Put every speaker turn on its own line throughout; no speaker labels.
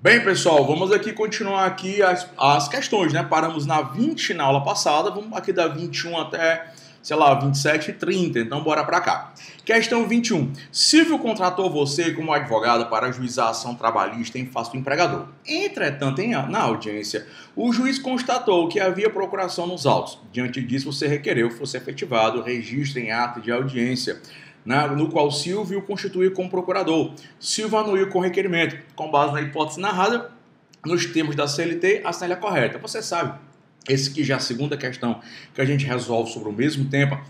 Bem, pessoal, vamos aqui continuar aqui as questões, né? Paramos na 20 na aula passada, vamos aqui da 21 até, sei lá, 27 e 30, então bora pra cá. Questão 21. Silvio contratou você como advogado para ajuizar a ação trabalhista em face do empregador. Entretanto, na audiência, o juiz constatou que havia procuração nos autos. Diante disso, você requereu que fosse efetivado o registro em ata de audiência, no qual Silvio constituiu como procurador. Silvio anuiu com requerimento, com base na hipótese narrada, nos termos da CLT, a sanelha correta. Você sabe, esse que já é a segunda questão que a gente resolve sobre o mesmo tema,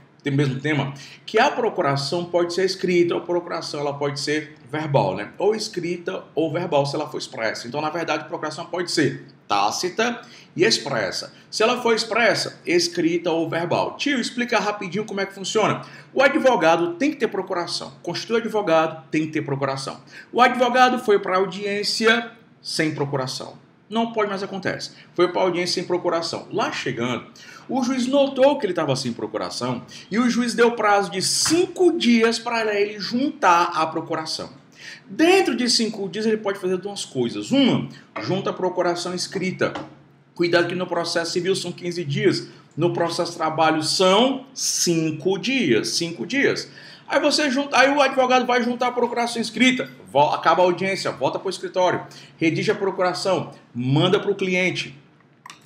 que a procuração pode ser escrita, ou a procuração ela pode ser verbal, né? Ou escrita ou verbal, se ela for expressa. Então, na verdade, a procuração pode ser tácita e expressa. Se ela for expressa, escrita ou verbal. Tio, explica rapidinho como é que funciona. O advogado tem que ter procuração. Constitui advogado, tem que ter procuração. O advogado foi para a audiência sem procuração. Não pode, mas acontece. Foi para a audiência sem procuração. Lá chegando, o juiz notou que ele estava sem procuração e o juiz deu prazo de 5 dias para ele juntar a procuração. Dentro de 5 dias ele pode fazer duas coisas. Uma, junta a procuração escrita. Cuidado que no processo civil são 15 dias. No processo de trabalho são 5 dias. 5 dias. Aí o advogado vai juntar a procuração escrita, acaba a audiência, volta para o escritório, redige a procuração, manda para o cliente,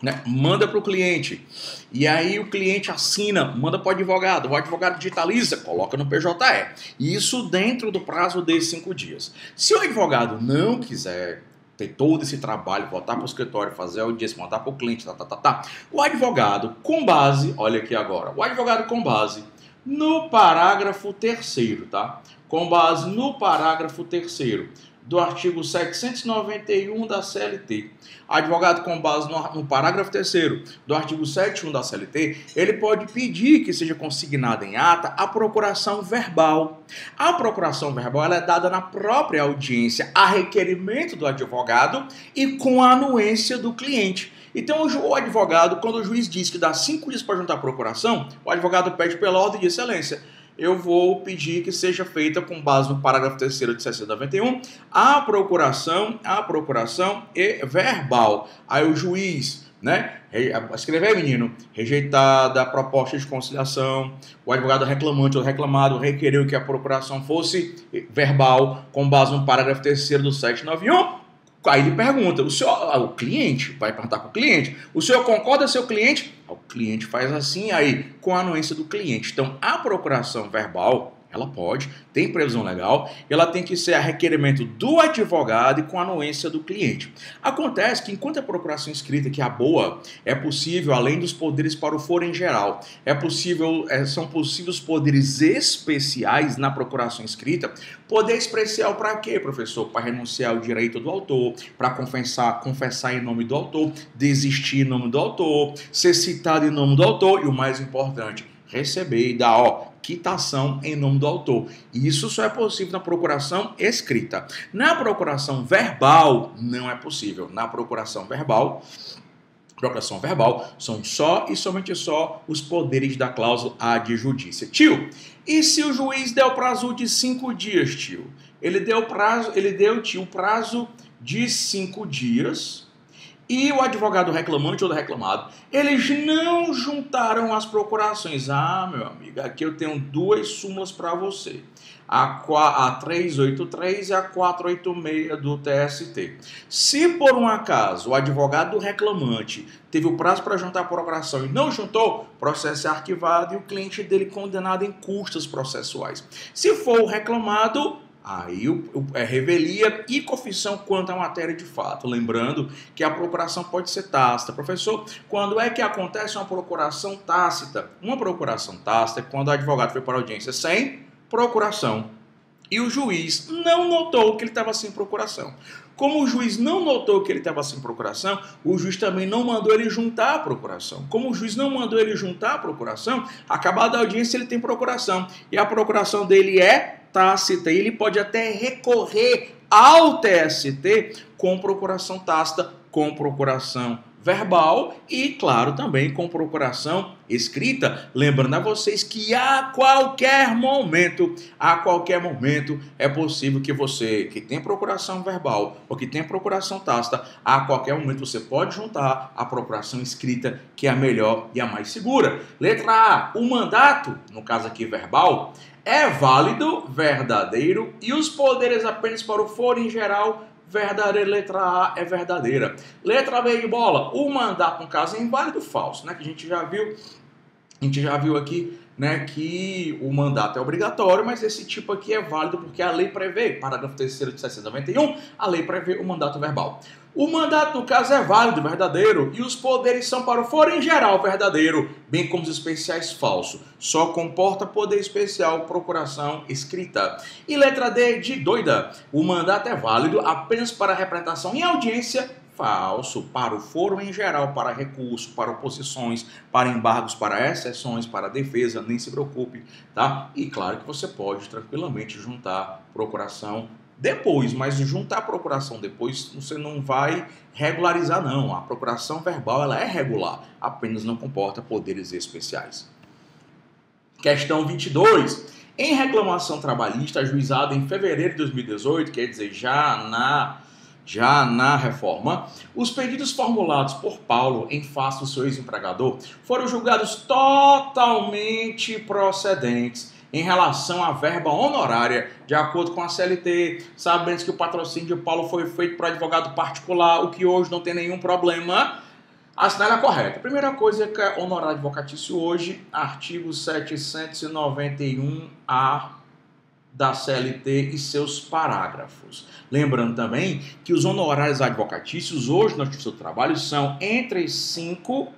né? Manda para o cliente. E aí o cliente assina, manda para o advogado digitaliza, coloca no PJE. Isso dentro do prazo de 5 dias. Se o advogado não quiser ter todo esse trabalho, voltar para o escritório, fazer a audiência, mandar para o cliente, o advogado com base, olha aqui agora, o advogado com base no parágrafo 3º, tá? Com base no parágrafo 3º do artigo 791 da CLT. Advogado com base no parágrafo 3º do artigo 71 da CLT, ele pode pedir que seja consignada em ata a procuração verbal. A procuração verbal ela é dada na própria audiência, a requerimento do advogado e com a anuência do cliente. Então, o advogado, quando o juiz diz que dá 5 dias para juntar a procuração, o advogado pede pela ordem de excelência. Eu vou pedir que seja feita com base no parágrafo 3º de 791 a procuração e verbal. Aí o juiz, né? Escrever, menino, rejeitada a proposta de conciliação, o advogado reclamante ou reclamado requeriu que a procuração fosse verbal com base no parágrafo 3º do 791. Aí ele pergunta, o cliente, vai perguntar para o cliente, o senhor concorda, seu cliente? O cliente faz assim, aí, com a anuência do cliente. Então, a procuração verbal, ela pode, tem previsão legal, ela tem que ser a requerimento do advogado e com a anuência do cliente. Acontece que, enquanto a procuração escrita, que é a boa, é possível, além dos poderes para o foro em geral, são possíveis poderes especiais na procuração escrita. Poder especial para quê, professor? Para renunciar ao direito do autor, para confessar em nome do autor, desistir em nome do autor, ser citado em nome do autor e, o mais importante, receber e dar, quitação em nome do autor. E isso só é possível na procuração escrita. Na procuração verbal, não é possível. Na procuração verbal são só e somente só os poderes da cláusula adjudícia. Tio, e se o juiz der o prazo de 5 dias, tio? Ele deu o prazo de 5 dias e o advogado reclamante ou reclamado, eles não juntaram as procurações. Ah, meu amigo, aqui eu tenho 2 súmulas para você. A 383 e a 486 do TST. Se por um acaso o advogado do reclamante teve o prazo para juntar a procuração e não juntou, o processo é arquivado e o cliente dele condenado em custas processuais. Se for o reclamado, aí é revelia e confissão quanto à matéria de fato. Lembrando que a procuração pode ser tácita. Professor, quando é que acontece uma procuração tácita? Uma procuração tácita é quando o advogado foi para a audiência sem procuração e o juiz não notou que ele estava sem procuração. Como o juiz não notou que ele estava sem procuração, o juiz também não mandou ele juntar a procuração. Como o juiz não mandou ele juntar a procuração, acabada a audiência ele tem procuração. E a procuração dele é tácita. E ele pode até recorrer ao TST com procuração tácita, com procuração verbal e, claro, também com procuração escrita. Lembrando a vocês que a qualquer momento é possível que você, que tem procuração verbal ou que tem procuração tácita, a qualquer momento você pode juntar a procuração escrita, que é a melhor e a mais segura. Letra A, o mandato, no caso aqui verbal, é válido, verdadeiro, e os poderes apenas para o foro em geral, verdadeira. Letra A é verdadeira. Letra B de bola, o mandato, no caso, é inválido, falso, né? Que a gente já viu aqui, né, que o mandato é obrigatório, mas esse tipo aqui é válido porque a lei prevê, parágrafo 3º de 691, a lei prevê o mandato verbal. O mandato, no caso, é válido, verdadeiro, e os poderes são para o foro em geral, verdadeiro, bem como os especiais, falso. Só comporta poder especial, procuração escrita. E letra D de doida, o mandato é válido apenas para representação em audiência, falso, para o foro em geral, para recurso, para oposições, para embargos, para exceções, para defesa, nem se preocupe, tá? E claro que você pode tranquilamente juntar procuração depois, mas juntar a procuração depois você não vai regularizar não. A procuração verbal ela é regular, apenas não comporta poderes especiais. Questão 22. Em reclamação trabalhista ajuizada em fevereiro de 2018, quer dizer, já na reforma, os pedidos formulados por Paulo em face do seu ex-empregador foram julgados totalmente procedentes em relação à verba honorária, de acordo com a CLT, sabendo que o patrocínio de Paulo foi feito para advogado particular, o que hoje não tem nenhum problema, assinale a correta. Primeira coisa é que é honorário advocatício hoje, artigo 791-A da CLT e seus parágrafos. Lembrando também que os honorários advocatícios hoje na Justiça do Trabalho são entre 5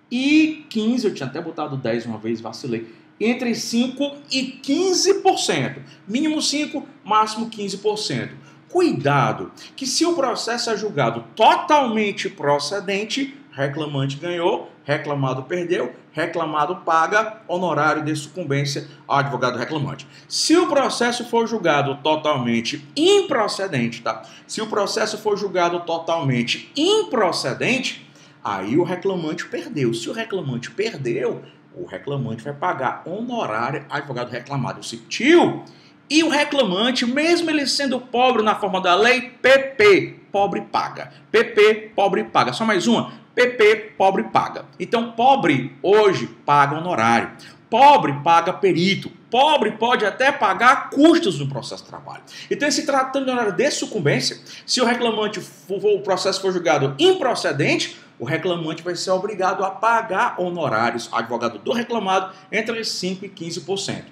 e 15%, eu tinha até botado 10 uma vez, vacilei, entre 5% e 15%, mínimo 5%, máximo 15%. Cuidado, que se o processo é julgado totalmente procedente, reclamante ganhou, reclamado perdeu, reclamado paga honorário de sucumbência ao advogado reclamante. Se o processo for julgado totalmente improcedente, tá? Se o processo for julgado totalmente improcedente, aí o reclamante perdeu. Se o reclamante perdeu, o reclamante vai pagar honorário ao advogado reclamado. Receptiu. E o reclamante, mesmo ele sendo pobre na forma da lei, PP, pobre paga. PP, pobre paga. Só mais uma. PP, pobre paga. Então, pobre hoje paga honorário. Pobre paga perito. Pobre pode até pagar custos no processo de trabalho. Então, se tratando de honorário de sucumbência, se o reclamante o processo for julgado improcedente, o reclamante vai ser obrigado a pagar honorários ao advogado do reclamado entre 5% e 15%.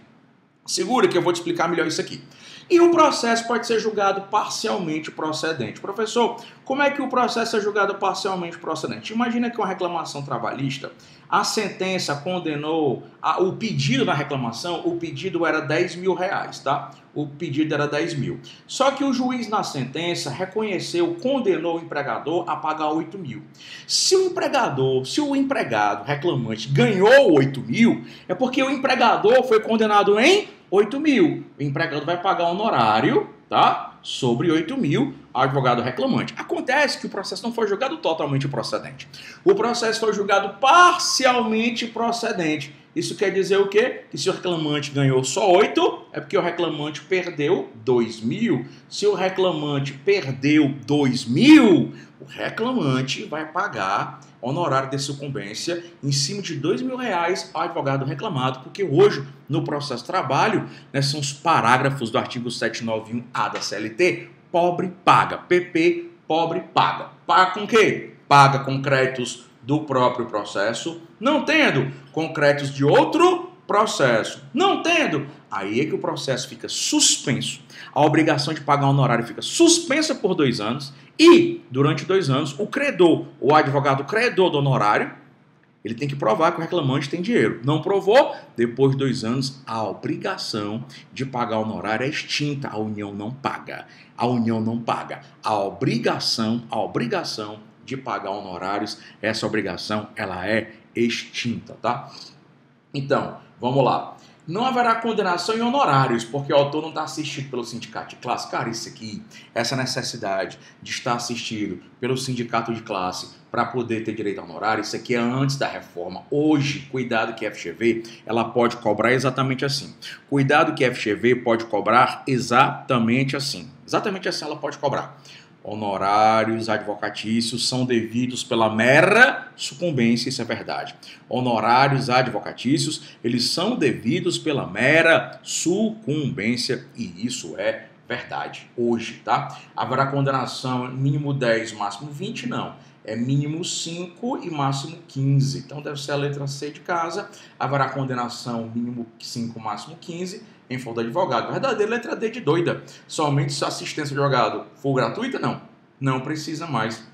Segura que eu vou te explicar melhor isso aqui. E o processo pode ser julgado parcialmente procedente. Professor, como é que o processo é julgado parcialmente procedente? Imagina que uma reclamação trabalhista, a sentença condenou, o pedido na reclamação, o pedido era 10 mil reais, tá? O pedido era 10 mil. Só que o juiz na sentença reconheceu, condenou o empregador a pagar 8 mil. Se o empregado reclamante ganhou 8 mil, é porque o empregador foi condenado em 8 mil. O empregador vai pagar honorário, tá? Sobre 8 mil ao advogado reclamante. Acontece que o processo não foi julgado totalmente procedente. O processo foi julgado parcialmente procedente. Isso quer dizer o quê? Que se o reclamante ganhou só 8, é porque o reclamante perdeu 2 mil. Se o reclamante perdeu 2 mil, o reclamante vai pagar honorário de sucumbência em cima de 2 mil reais ao advogado reclamado, porque hoje, no processo de trabalho, né, são os parágrafos do artigo 791-A da CLT, pobre paga, PP, pobre paga. Paga com o quê? Paga com créditos do próprio processo, não tendo com créditos de outro processo, não tendo, aí é que o processo fica suspenso. A obrigação de pagar honorário fica suspensa por 2 anos e, durante 2 anos, o credor, o advogado credor do honorário, ele tem que provar que o reclamante tem dinheiro. Não provou, depois de 2 anos, a obrigação de pagar honorário é extinta. A União não paga. A União não paga. A obrigação de pagar honorários, essa obrigação, ela é extinta, tá? Então, vamos lá. Não haverá condenação em honorários, porque o autor não está assistido pelo sindicato de classe. Cara, isso aqui, essa necessidade de estar assistido pelo sindicato de classe para poder ter direito a honorário, isso aqui é antes da reforma. Hoje, cuidado que a FGV, ela pode cobrar exatamente assim. Cuidado que a FGV pode cobrar exatamente assim. Exatamente assim ela pode cobrar. Honorários advocatícios são devidos pela mera sucumbência, isso é verdade. Honorários advocatícios, eles são devidos pela mera sucumbência, e isso é verdade hoje, tá? Haverá condenação mínimo 10, máximo 20, não. É mínimo 5 e máximo 15. Então deve ser a letra C de casa. Haverá condenação mínimo 5, máximo 15. Em favor do advogado. Verdadeira, letra D de doida. Somente se a assistência do advogado for gratuita? Não. Não precisa mais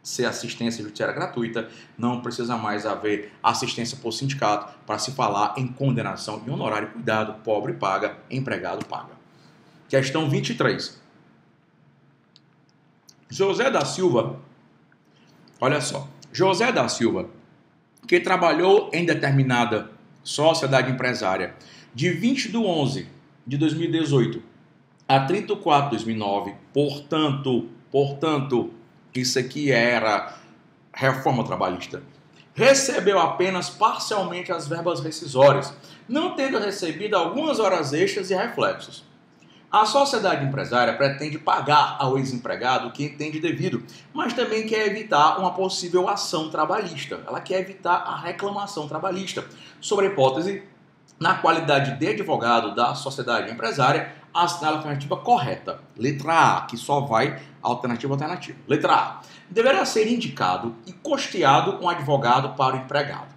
ser assistência judiciária gratuita. Não precisa mais haver assistência por sindicato para se falar em condenação e honorário. Cuidado, pobre paga, empregado paga. Questão 23. José da Silva, olha só. José da Silva, que trabalhou em determinada sociedade empresária de 20/11/2018 a 30/4/2009, portanto, isso aqui era reforma trabalhista, recebeu apenas parcialmente as verbas rescisórias, não tendo recebido algumas horas extras e reflexos. A sociedade empresária pretende pagar ao ex-empregado o que entende devido, mas também quer evitar uma possível ação trabalhista. Ela quer evitar a reclamação trabalhista, sobre a hipótese, na qualidade de advogado da sociedade empresária, assinar a alternativa correta. Letra A, que só vai alternativa. Letra A. Deverá ser indicado e custeado um advogado para o empregado,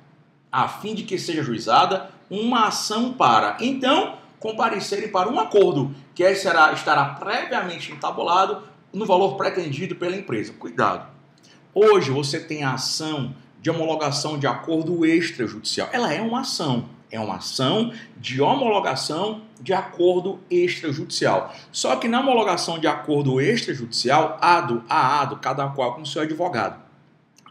a fim de que seja juizada uma ação para, então, comparecerem para um acordo, que estará previamente entabulado no valor pretendido pela empresa. Cuidado. Hoje você tem a ação de homologação de acordo extrajudicial. Ela é uma ação. É uma ação de homologação de acordo extrajudicial. Só que na homologação de acordo extrajudicial, ado a ado, cada qual com seu advogado.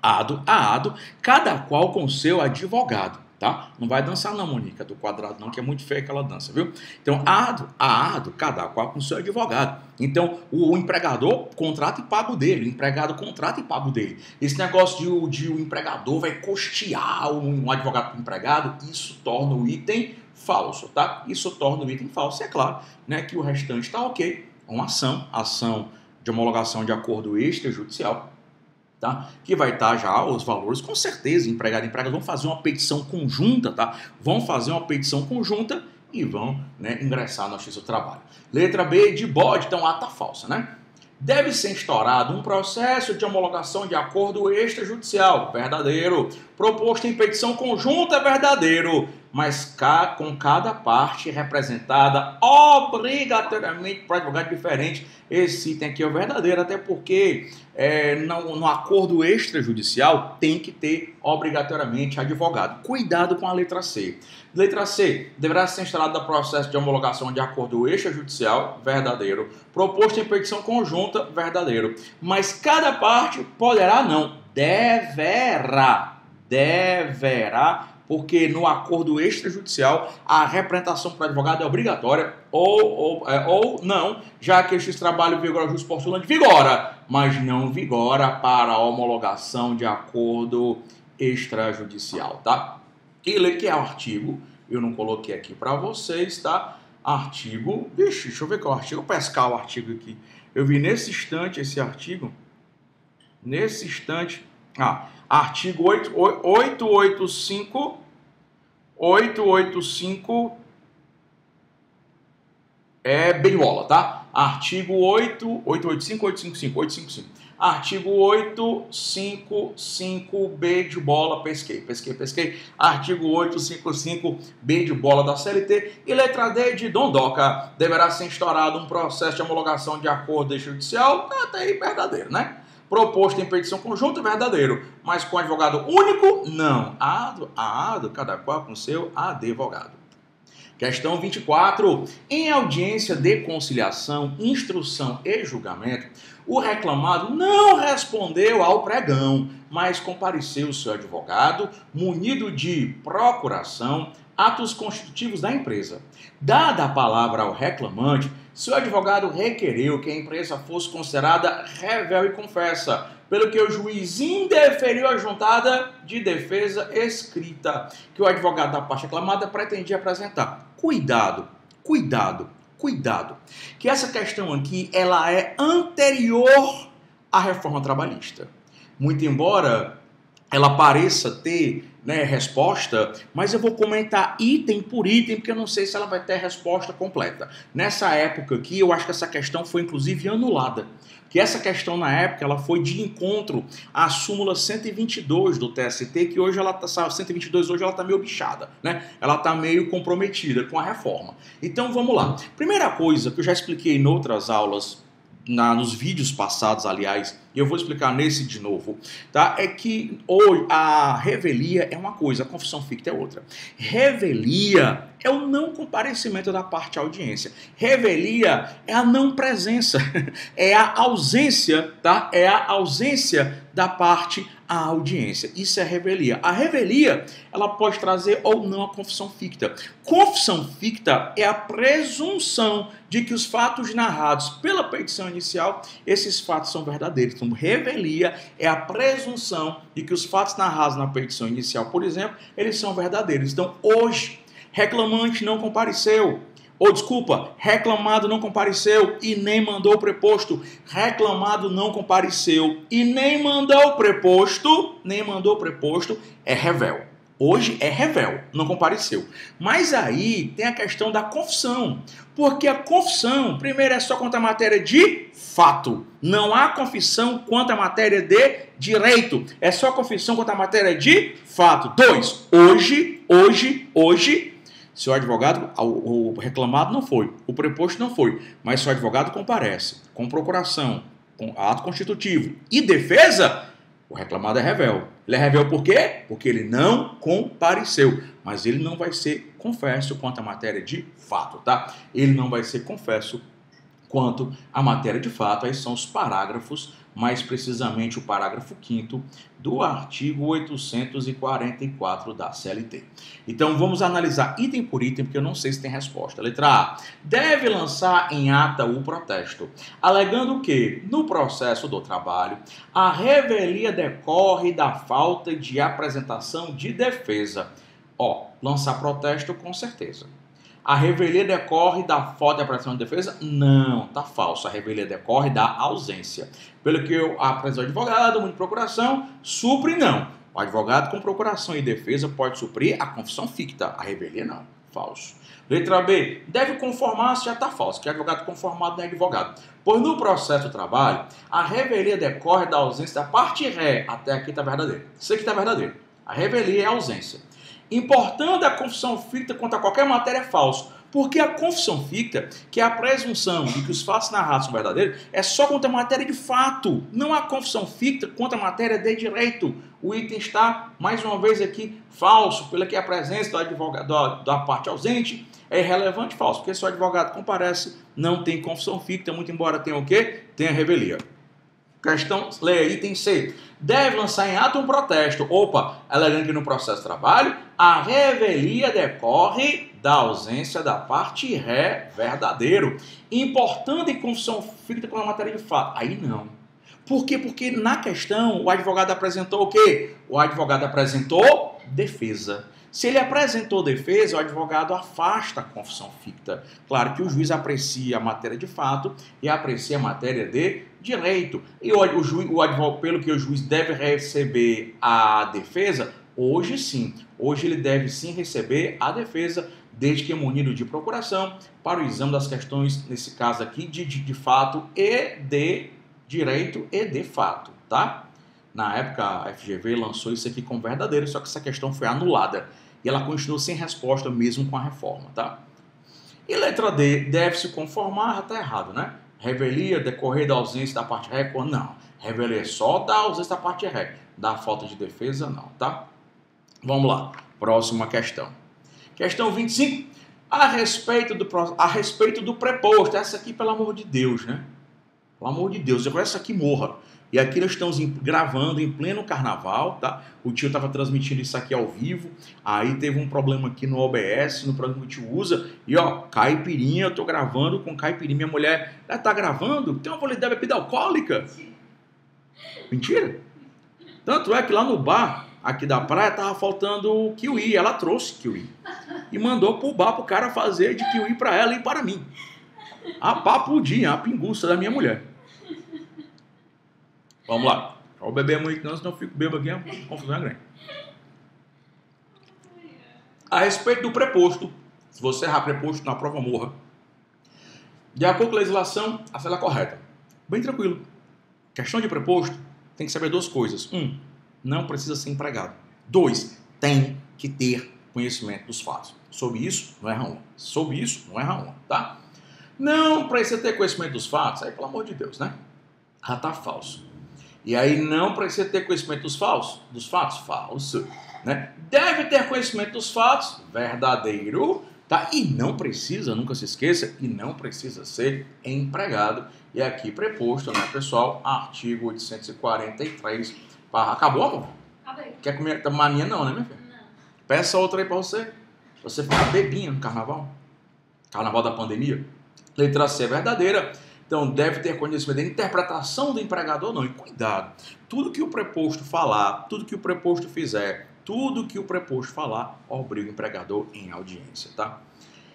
Ado a ado, cada qual com seu advogado. Tá? Não vai dançar não, Mônica, do quadrado não, que é muito feia aquela dança, viu? Então, ado a ado, cada qual com seu advogado. Então, o empregador contrata e paga o dele, o empregado contrata e paga o dele. Esse negócio de o empregador vai custear um advogado para o empregado, isso torna o item falso, tá? Isso torna o item falso. E é claro, né, que o restante está ok. Uma ação de homologação de acordo extrajudicial, tá? Que vai estar já os valores, com certeza, empregado e empregado vão fazer uma petição conjunta, tá? Vão fazer uma petição conjunta e vão, né, ingressar na Justiça do Trabalho. Letra B de bode, então ata falsa, né? Deve ser instaurado um processo de homologação de acordo extrajudicial, verdadeiro. Proposto em petição conjunta, verdadeiro. Mas com cada parte representada obrigatoriamente por advogado diferente. Esse item aqui é o verdadeiro, até porque no acordo extrajudicial tem que ter obrigatoriamente advogado. Cuidado com a letra C. Letra C. Deverá ser instalado o processo de homologação de acordo extrajudicial, verdadeiro. Proposto em petição conjunta, verdadeiro. Mas cada parte poderá não. Deverá, porque no acordo extrajudicial a representação para o advogado é obrigatória ou não, já que este trabalho vigora jus postulante, vigora, mas não vigora para a homologação de acordo extrajudicial, tá? E que é o artigo, eu não coloquei aqui para vocês, tá? Artigo, deixa eu ver qual é o artigo, vou pescar o artigo aqui. Eu vi nesse instante esse artigo, artigo 885 é B de bola, tá? Artigo 855. Artigo 855B de bola, pesquei. Artigo 855B de bola da CLT. E letra D de dondoca. Deverá ser instaurado um processo de homologação de acordo extrajudicial. Tá até aí verdadeiro, né? Proposto em petição conjunta, verdadeiro. Mas com advogado único, não. Ado, cada qual com seu advogado. Questão 24. Em audiência de conciliação, instrução e julgamento, o reclamado não respondeu ao pregão, mas compareceu seu advogado, munido de procuração, atos constitutivos da empresa. Dada a palavra ao reclamante, se o advogado requereu que a empresa fosse considerada revel e confessa, pelo que o juiz indeferiu a juntada de defesa escrita que o advogado da parte reclamada pretendia apresentar. Cuidado, cuidado, cuidado, que essa questão aqui ela é anterior à reforma trabalhista. Muito embora ela pareça ter resposta, mas eu vou comentar item por item, porque eu não sei se ela vai ter resposta completa. Nessa época aqui, eu acho que essa questão foi inclusive anulada. Que essa questão na época, ela foi de encontro à súmula 122 do TST, que hoje ela tá, 122 hoje ela está meio bichada, né? Ela está meio comprometida com a reforma. Então vamos lá. Primeira coisa que eu já expliquei em outras aulas, nos vídeos passados, aliás, e eu vou explicar nesse de novo, tá? É que hoje a revelia é uma coisa, a confissão ficta é outra. Revelia é o não comparecimento da parte à audiência. Revelia é a não presença, é a ausência, tá? É a ausência da parte à audiência. Isso é revelia. A revelia, ela pode trazer ou não a confissão ficta. Confissão ficta é a presunção de que os fatos narrados pela petição inicial, esses fatos são verdadeiros. Então, revelia é a presunção de que os fatos narrados na petição inicial, por exemplo, eles são verdadeiros. Então, hoje, reclamante não compareceu, ou desculpa, reclamado não compareceu e nem mandou o preposto. Reclamado não compareceu e nem mandou o preposto, é revel. Hoje é revel, não compareceu. Mas aí tem a questão da confissão. Porque a confissão, primeiro, é só quanto à matéria de fato. Não há confissão quanto à matéria de direito. É só confissão quanto à matéria de fato. 2. Hoje, se o advogado, o reclamado não foi, o preposto não foi, mas se o advogado comparece com procuração, com ato constitutivo e defesa, o reclamado é revel. Ele é revel por quê? Porque ele não compareceu. Mas ele não vai ser confesso quanto à matéria de fato, tá? Ele não vai ser confesso quanto à matéria de fato. Aí são os parágrafos, mais precisamente o parágrafo 5º do artigo 844 da CLT. Então vamos analisar item por item, porque eu não sei se tem resposta. Letra A. Deve lançar em ata o protesto, alegando que, no processo do trabalho, a revelia decorre da falta de apresentação de defesa. Lançar protesto com certeza. A revelia decorre da falta de apresentação de defesa? Não, tá falso. A revelia decorre da ausência. Pelo que a presença do advogado, de procuração, supre não. O advogado com procuração e defesa pode suprir a confissão ficta. A revelia não. Falso. Letra B. Deve conformar-se, já está falso, que advogado conformado não é advogado. Pois no processo do trabalho, a revelia decorre da ausência da parte ré. Até aqui está verdadeiro. Isso aqui está verdadeiro. A revelia é a ausência. Importando a confissão ficta quanto a qualquer matéria é falso. Porque a confissão ficta, que é a presunção de que os fatos narrados são verdadeiros, é só quanto a matéria de fato. Não há confissão ficta quanto a matéria de direito. O item está, mais uma vez aqui, falso, pela que a presença do advogado da parte ausente é irrelevante, falso. Porque se o advogado comparece, não tem confissão ficta, muito embora tenha o quê? Tenha revelia. Questão, leia item C. Deve lançar em ato um protesto. Alegando que no processo de trabalho, a revelia decorre da ausência da parte ré verdadeiro. Importando em confissão ficta com a matéria de fato. Aí não. Por quê? Porque na questão o advogado apresentou o quê? O advogado apresentou defesa. Se ele apresentou defesa, o advogado afasta a confissão ficta. Claro que o juiz aprecia a matéria de fato e aprecia a matéria de direito. E o advogado, pelo que o juiz deve receber a defesa, hoje sim. Hoje ele deve sim receber a defesa, desde que munido de procuração, para o exame das questões, nesse caso aqui, de fato e de direito e de fato, tá? Na época, a FGV lançou isso aqui como verdadeiro, só que essa questão foi anulada. E ela continuou sem resposta mesmo com a reforma, tá? E letra D, deve-se conformar, já está errado, né? Revelia decorrer da ausência da parte ré, não. Revelia só da ausência da parte ré. Da falta de defesa, não, tá? Vamos lá, próxima questão. Questão 25, a respeito do preposto. Essa aqui, pelo amor de Deus, né? Pelo amor de Deus, eu quero essa aqui morra. E aqui nós estamos gravando em pleno carnaval, tá? O tio estava transmitindo isso aqui ao vivo. Aí teve um problema aqui no OBS, no programa que o tio usa. E ó, caipirinha, eu tô gravando com caipirinha. Minha mulher, ela tá gravando? Tem uma validade bebida alcoólica? Mentira? Tanto é que lá no bar, aqui da praia, tava faltando kiwi. Ela trouxe kiwi. E mandou pro bar pro cara fazer de kiwi pra ela e para mim. A papudinha, a pinguça da minha mulher. Vamos lá. Não vou beber muito não, senão eu fico bêbado aqui, a confusão é grande. A respeito do preposto, se você errar preposto na prova, morra. De acordo com a legislação, a cela é correta. Bem tranquilo. Questão de preposto, tem que saber duas coisas. Não precisa ser empregado. 2, tem que ter conhecimento dos fatos. Sobre isso, não erra uma. Sobre isso, não erra uma, tá? Não precisa ter conhecimento dos fatos, aí pelo amor de Deus, né? Já tá falso. E aí não precisa ter conhecimento dos fatos, falso, né? Deve ter conhecimento dos fatos, verdadeiro, tá? E não precisa, nunca se esqueça, e não precisa ser empregado. E aqui preposto, né, pessoal? Artigo 843. Acabou, amor?
Acabei.
Quer comer mania não, né, minha filha?
Não.
Peça outra aí pra você. Você ficar bebinha no carnaval. Carnaval da pandemia. Letra C é verdadeira. Então, deve ter conhecimento da interpretação do empregador, não. E cuidado, tudo que o preposto falar, tudo que o preposto fizer, tudo que o preposto falar, obriga o empregador em audiência, tá?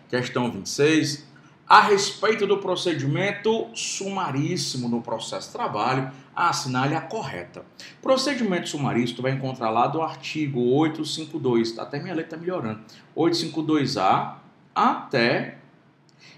Questão 26. A respeito do procedimento sumaríssimo no processo de trabalho, assinale a correta. Procedimento sumaríssimo, tu vai encontrar lá do artigo 852, até minha letra está melhorando, 852A até,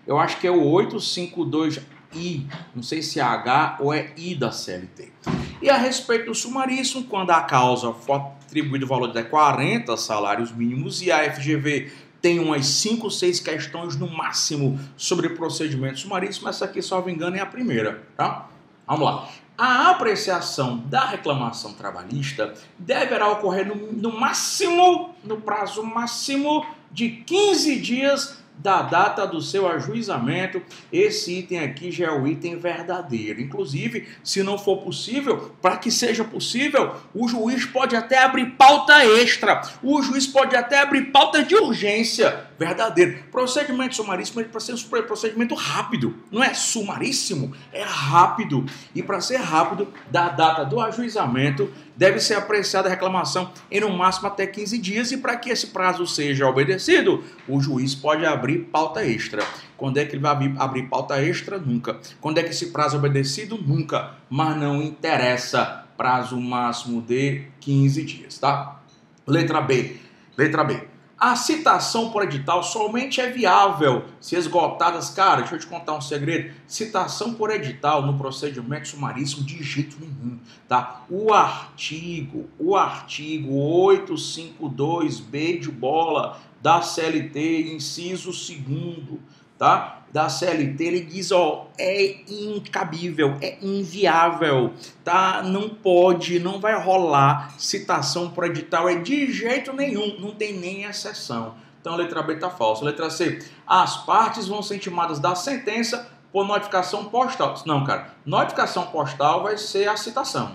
eu acho que é o 852I, não sei se é H ou é I da CLT. E a respeito do sumaríssimo, quando a causa for atribuído o valor de 40 salários mínimos e a FGV tem umas 5 ou 6 questões no máximo sobre procedimento sumaríssimo, essa aqui, salvo engano, é a primeira, tá? Vamos lá. A apreciação da reclamação trabalhista deverá ocorrer no prazo máximo de 15 dias da data do seu ajuizamento. Esse item aqui já é o item verdadeiro. Inclusive, se não for possível, para que seja possível, o juiz pode até abrir pauta extra. O juiz pode até abrir pauta de urgência. Verdadeiro. Procedimento sumaríssimo é para ser um procedimento rápido. Não é sumaríssimo, é rápido. E para ser rápido, da data do ajuizamento, deve ser apreciada a reclamação em no máximo até 15 dias. E para que esse prazo seja obedecido, o juiz pode abrir pauta extra. Quando é que ele vai abrir pauta extra? Nunca. Quando é que esse prazo é obedecido? Nunca. Mas não interessa. Prazo máximo de 15 dias, tá? Letra B. Letra B. A citação por edital somente é viável se esgotadas. Cara, deixa eu te contar um segredo. Citação por edital no procedimento sumaríssimo de jeito nenhum, tá? O artigo 852B de bola da CLT, inciso 2º, tá? Da CLT, ele diz, ó, é incabível, é inviável, tá? Não pode, não vai rolar citação por edital, é de jeito nenhum, não tem nem exceção. Então a letra B tá falsa. Letra C, as partes vão ser intimadas da sentença por notificação postal. Não, cara, notificação postal vai ser a citação.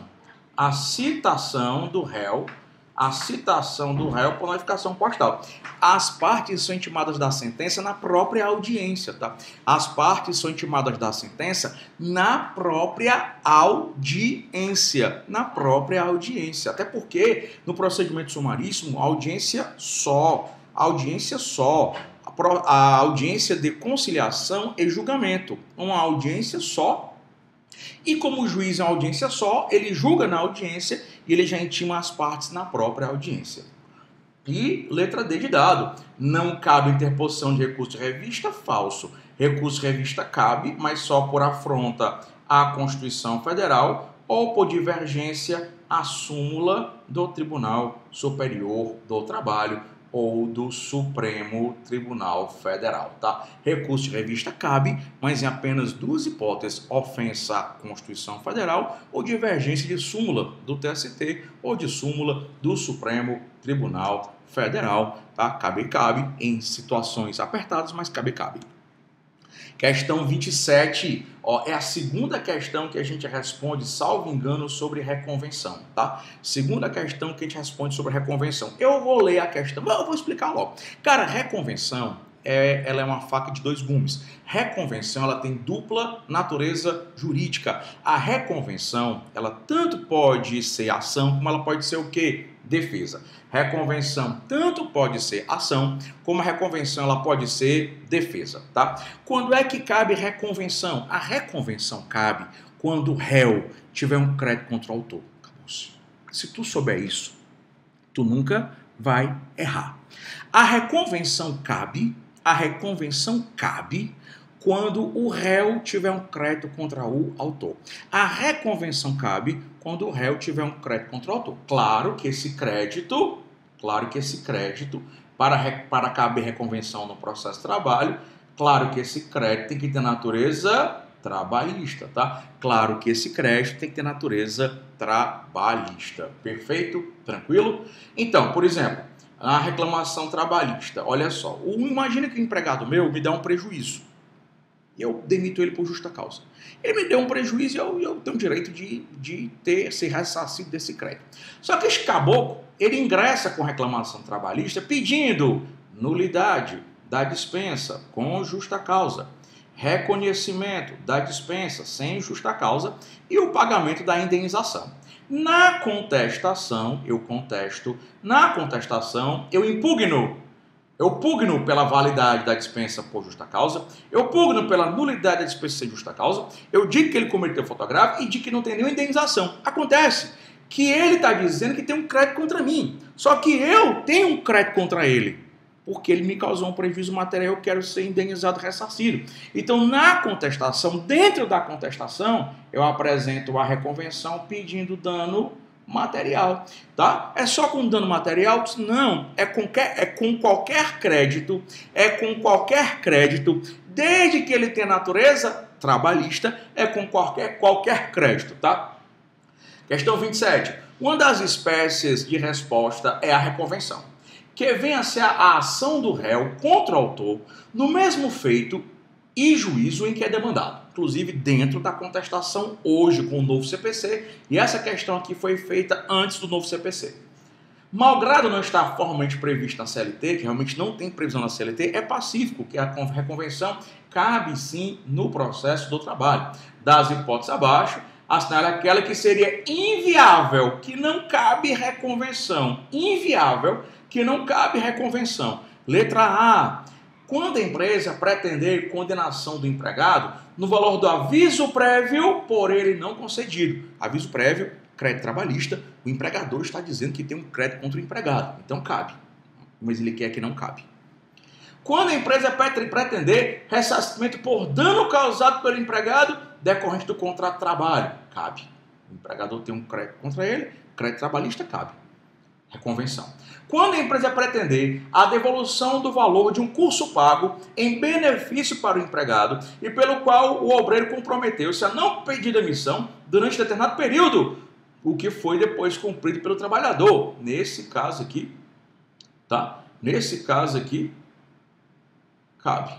A citação do réu por notificação postal. As partes são intimadas da sentença na própria audiência, tá? As partes são intimadas da sentença na própria audiência. Na própria audiência. Até porque no procedimento sumaríssimo, audiência só. A audiência de conciliação e julgamento. Uma audiência só. E como o juiz é uma audiência só, ele julga na audiência e ele já intima as partes na própria audiência. E letra D de dado. Não cabe interposição de recurso de revista, falso. Recurso de revista cabe, mas só por afronta à Constituição Federal ou por divergência à súmula do Tribunal Superior do Trabalho ou do Supremo Tribunal Federal, tá? Recurso de revista cabe, mas em apenas 2 hipóteses: ofensa à Constituição Federal ou divergência de súmula do TST ou de súmula do Supremo Tribunal Federal, tá? Cabe em situações apertadas, mas cabe. Questão 27, ó, é a segunda questão que a gente responde, salvo engano, sobre reconvenção, tá? Segunda questão que a gente responde sobre reconvenção. Eu vou ler a questão, mas eu vou explicar logo. Cara, reconvenção, ela é uma faca de dois gumes. Reconvenção, ela tem dupla natureza jurídica. A reconvenção, ela tanto pode ser ação, como ela pode ser o quê? Defesa. Reconvenção tanto pode ser ação, como a reconvenção ela pode ser defesa, tá? Quando é que cabe reconvenção? A reconvenção cabe quando o réu tiver um crédito contra o autor. Acabou-se. Se tu souber isso, tu nunca vai errar. A reconvenção cabe quando o réu tiver um crédito contra o autor. A reconvenção cabe quando o réu tiver um crédito contra o autor. Claro que esse crédito, para caber reconvenção no processo de trabalho, claro que esse crédito tem que ter natureza trabalhista, tá? Claro que esse crédito tem que ter natureza trabalhista. Perfeito? Tranquilo? Então, por exemplo, a reclamação trabalhista. Olha só, imagina que o empregado meu me dá um prejuízo. E eu demito ele por justa causa. Ele me deu um prejuízo e eu tenho o direito de ser ressarcido desse crédito. Só que esse caboclo, ele ingressa com reclamação trabalhista pedindo nulidade da dispensa com justa causa, reconhecimento da dispensa sem justa causa e o pagamento da indenização. Na contestação, eu contesto. Na contestação, eu impugno. Eu pugno pela validade da dispensa por justa causa. Eu pugno pela nulidade da dispensa sem justa causa. Eu digo que ele cometeu fotográfico e digo que não tem nenhuma indenização. Acontece que ele está dizendo que tem um crédito contra mim. Só que eu tenho um crédito contra ele. Porque ele me causou um prejuízo material, eu quero ser indenizado, ressarcido. Então, na contestação, dentro da contestação, eu apresento a reconvenção pedindo dano material, tá? É só com dano material? Não, é com qualquer crédito, desde que ele tenha natureza trabalhista, é com qualquer crédito, tá? Questão 27. Uma das espécies de resposta é a reconvenção, que vem a ser a ação do réu contra o autor no mesmo feito e juízo em que é demandado. Inclusive dentro da contestação hoje com o novo CPC, e essa questão aqui foi feita antes do novo CPC. Malgrado não estar formalmente previsto na CLT, que realmente não tem previsão na CLT, é pacífico que a reconvenção cabe sim no processo do trabalho. Das hipóteses abaixo, assinale aquela que seria inviável, que não cabe reconvenção. Inviável, que não cabe reconvenção. Letra A. Quando a empresa pretender condenação do empregado no valor do aviso prévio por ele não concedido. Aviso prévio, crédito trabalhista, o empregador está dizendo que tem um crédito contra o empregado. Então cabe. Mas ele quer que não cabe. Quando a empresa pretender ressarcimento por dano causado pelo empregado decorrente do contrato de trabalho. Cabe. O empregador tem um crédito contra ele, crédito trabalhista cabe. Reconvenção. Quando a empresa pretender a devolução do valor de um curso pago em benefício para o empregado e pelo qual o obreiro comprometeu-se a não pedir demissão durante determinado período, o que foi depois cumprido pelo trabalhador. Nesse caso aqui, tá? Nesse caso aqui, cabe.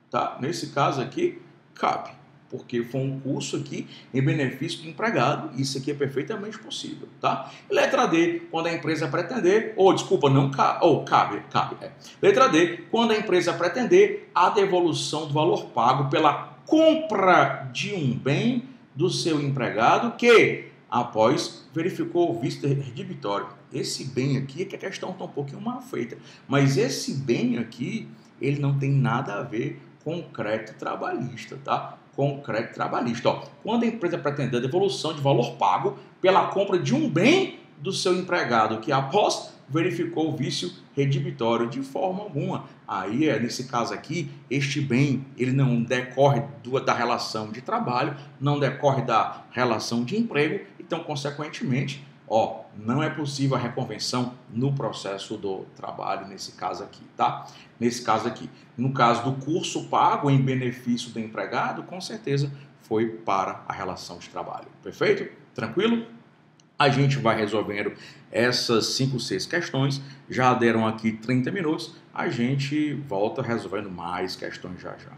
Tá? Nesse caso aqui, cabe. Porque foi um curso aqui em benefício do empregado. Isso aqui é perfeitamente possível, tá? Letra D, quando a empresa pretender, cabe. Letra D, quando a empresa pretender a devolução do valor pago pela compra de um bem do seu empregado que, após, verificou o vício redibitório. Esse bem aqui é que a questão está um pouquinho mal feita. Mas esse bem aqui, ele não tem nada a ver com crédito trabalhista, tá? Com crédito trabalhista. Ó, quando a empresa pretender a devolução de valor pago pela compra de um bem do seu empregado que, após, verificou o vício redibitório de forma alguma. Aí, nesse caso aqui, este bem, ele não decorre da relação de trabalho, não decorre da relação de emprego, então, consequentemente, não é possível a reconvenção no processo do trabalho, nesse caso aqui, tá? Nesse caso aqui. No caso do curso pago em benefício do empregado, com certeza foi para a relação de trabalho. Perfeito? Tranquilo? A gente vai resolvendo essas 5, 6 questões. Já deram aqui 30 minutos. A gente volta resolvendo mais questões já já.